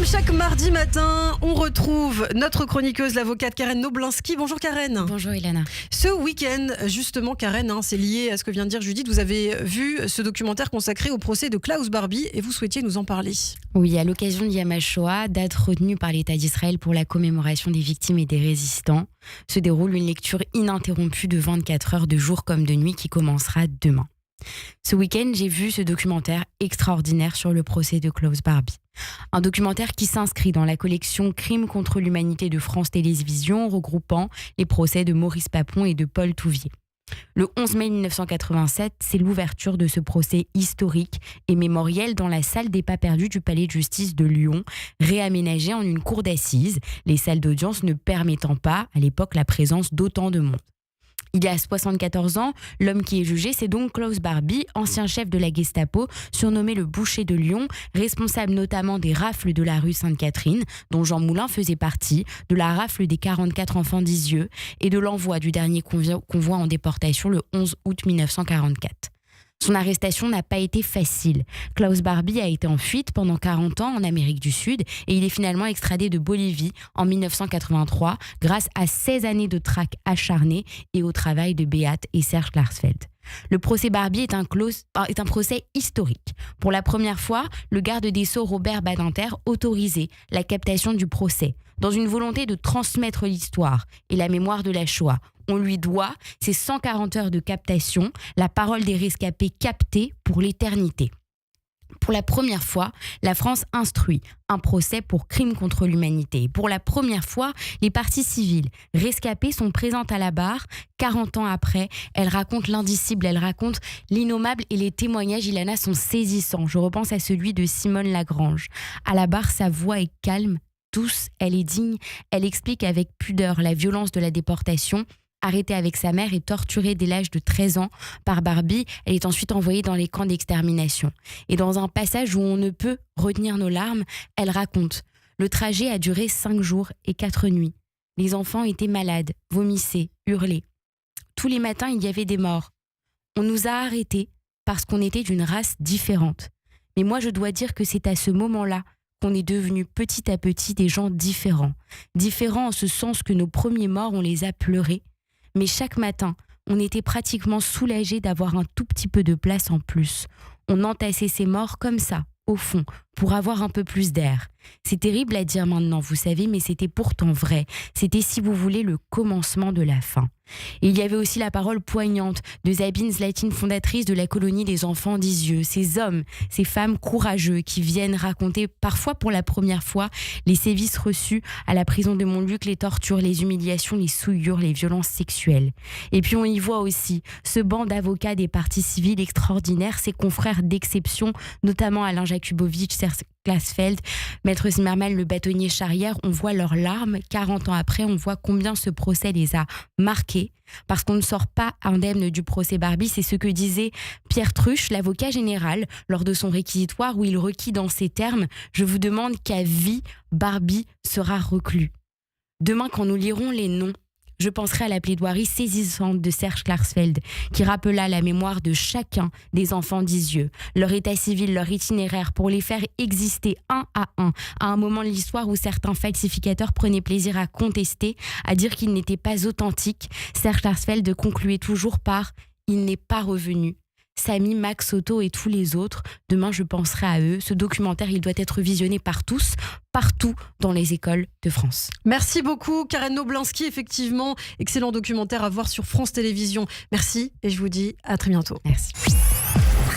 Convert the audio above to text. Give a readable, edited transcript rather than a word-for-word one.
Comme chaque mardi matin, on retrouve notre chroniqueuse, l'avocate Karen Noblinski. Bonjour Karen. Bonjour Ilana. Ce week-end, justement Karen, c'est lié à ce que vient de dire Judith, vous avez vu ce documentaire consacré au procès de Klaus Barbie et vous souhaitiez nous en parler. Oui, à l'occasion de Yom HaShoah, date retenue par l'État d'Israël pour la commémoration des victimes et des résistants, se déroule une lecture ininterrompue de 24 heures de jour comme de nuit qui commencera demain. Ce week-end, j'ai vu ce documentaire extraordinaire sur le procès de Klaus Barbie. Un documentaire qui s'inscrit dans la collection Crimes contre l'humanité de France Télévisions, regroupant les procès de Maurice Papon et de Paul Touvier. Le 11 mai 1987, c'est l'ouverture de ce procès historique et mémoriel dans la salle des pas perdus du palais de justice de Lyon, réaménagée en une cour d'assises, les salles d'audience ne permettant pas, à l'époque, la présence d'autant de monde. Il y a 74 ans, l'homme qui est jugé, c'est donc Klaus Barbie, ancien chef de la Gestapo, surnommé le boucher de Lyon, responsable notamment des rafles de la rue Sainte-Catherine, dont Jean Moulin faisait partie, de la rafle des 44 enfants d'Isieux et de l'envoi du dernier convoi en déportation le 11 août 1944. Son arrestation n'a pas été facile. Klaus Barbie a été en fuite pendant 40 ans en Amérique du Sud et il est finalement extradé de Bolivie en 1983 grâce à 16 années de traque acharnée et au travail de Beate et Serge Klarsfeld. Le procès Barbie est un procès historique. Pour la première fois, le garde des Sceaux Robert Badinter autorisait la captation du procès, dans une volonté de transmettre l'histoire et la mémoire de la Shoah. On lui doit ces 140 heures de captation, la parole des rescapés captée pour l'éternité. Pour la première fois, la France instruit un procès pour crime contre l'humanité. Pour la première fois, les parties civiles rescapées sont présentes à la barre. 40 ans après, elles racontent l'indicible, elles racontent l'innommable et les témoignages, Ilana, sont saisissants. Je repense à celui de Simone Lagrange. À la barre, sa voix est calme, douce, elle est digne. Elle explique avec pudeur la violence de la déportation. Arrêtée avec sa mère et torturée dès l'âge de 13 ans par Barbie, elle est ensuite envoyée dans les camps d'extermination. Et dans un passage où on ne peut retenir nos larmes, elle raconte « Le trajet a duré 5 jours et 4 nuits. Les enfants étaient malades, vomissaient, hurlaient. Tous les matins, il y avait des morts. On nous a arrêtés parce qu'on était d'une race différente. Mais moi, je dois dire que c'est à ce moment-là qu'on est devenus petit à petit des gens différents. Différents en ce sens que nos premiers morts, on les a pleurés. Mais chaque matin, on était pratiquement soulagés d'avoir un tout petit peu de place en plus. On entassait ces morts comme ça, au fond, pour avoir un peu plus d'air. C'est terrible à dire maintenant, vous savez, mais c'était pourtant vrai. C'était, si vous voulez, le commencement de la fin. Et il y avait aussi la parole poignante de Sabine Zlatine, fondatrice de la colonie des enfants d'Isieux. Ces hommes, ces femmes courageux qui viennent raconter, parfois pour la première fois, les sévices reçus à la prison de Montluc, les tortures, les humiliations, les souillures, les violences sexuelles. Et puis on y voit aussi ce banc d'avocats des parties civiles extraordinaires, ses confrères d'exception, notamment Alain Jakubowicz, Serge Klarsfeld, Maître Zimmermann, le bâtonnier Charrière. On voit leurs larmes. 40 ans après, on voit combien ce procès les a marqués. Parce qu'on ne sort pas indemne du procès Barbie, c'est ce que disait Pierre Truche, l'avocat général, lors de son réquisitoire où il requit dans ces termes « Je vous demande qu'à vie, Barbie sera reclus ». Demain, quand nous lirons les noms, je penserai à la plaidoirie saisissante de Serge Klarsfeld, qui rappela la mémoire de chacun des enfants d'Isieux, leur état civil, leur itinéraire, pour les faire exister un, à un moment de l'histoire où certains falsificateurs prenaient plaisir à contester, à dire qu'ils n'étaient pas authentiques. Serge Klarsfeld concluait toujours par « Il n'est pas revenu ». Samy, Max, Otto et tous les autres, demain je penserai à eux. Ce documentaire, il doit être visionné par tous, partout dans les écoles de France. Merci beaucoup Karen Noblinski, effectivement, excellent documentaire à voir sur France Télévisions. Merci et je vous dis à très bientôt. Merci.